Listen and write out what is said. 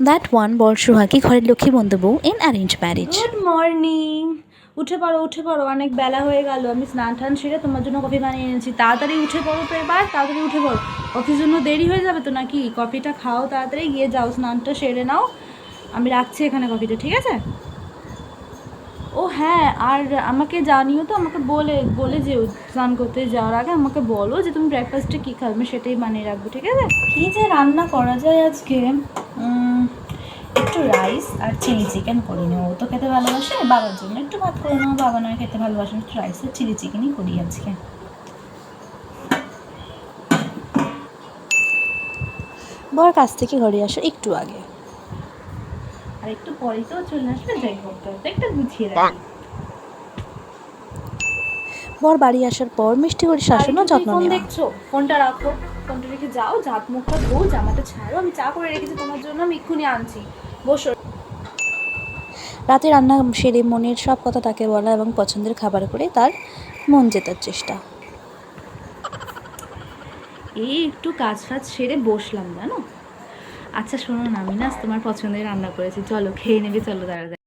That one বর সুহাগী ঘরের লক্ষ্মী বন্ধু বউ in arrange marriage. Good morning. উঠে পড়ো, অনেক বেলা হয়ে গেল। আমি স্নান টান সেরে তোমার জন্য কফি বানিয়ে এনেছি। তাড়াতাড়ি উঠে পড়ো তো, এবার তাড়াতাড়ি উঠে পড়ো। কফির জন্য দেরি হয়ে যাবে তো নাকি? কফিটা খাও, তাড়াতাড়ি গিয়ে যাও, স্নানটা সেরে নাও। আমি রাখছি এখানে কফিটা, ঠিক আছে? ও হ্যাঁ, আর আমাকে জানিও তো, আমাকে বলে যেও স্নান করতে যাওয়ার আগে আমাকে বলো যে তুমি ব্রেকফাস্টে কী খাবে, আমি সেটাই বানিয়ে রাখবো, ঠিক আছে? কী যে রান্না করা যায় আজকে, একটু রাইস আর চিলি চিকেন করে নেবো। ও তো খেতে ভালোবাসে, বাবার জন্য একটু ভাত করে নেবো। বাবা নয় খেতে ভালোবাসেন, একটু রাইস আর চিলি চিকেনই করি আজকে। বর কাছ থেকে ঘরে আসো একটু আগে। আর একটু পরেই তো চলে আসবে, যাই হোক একটু গুছিয়ে রাখি। বর বাড়ি আসার পর মিষ্টি করে শাসনও যত্ন ফোন নেওয়া। দেখছো? ফোনটা রাখো, ফোনটা রেখে যাও, জাত মুখটা ধো, জামাটা ছাড়ো। আমি চা করে রেখেছি তোমার জন্য, আমি এক্ষুনি আনছি, বসো। রাতে রান্না সেরে মনের সব কথা তাকে বলা এবং পছন্দের খাবার করে তার মন জেতার চেষ্টা। এই একটু কাজ ফাজ সেরে বসলাম, জানো। আচ্ছা শোনো না, আমি না তোমার পছন্দের রান্না করেছি, চলো খেয়ে নেবে, চলো তাড়াতাড়ি।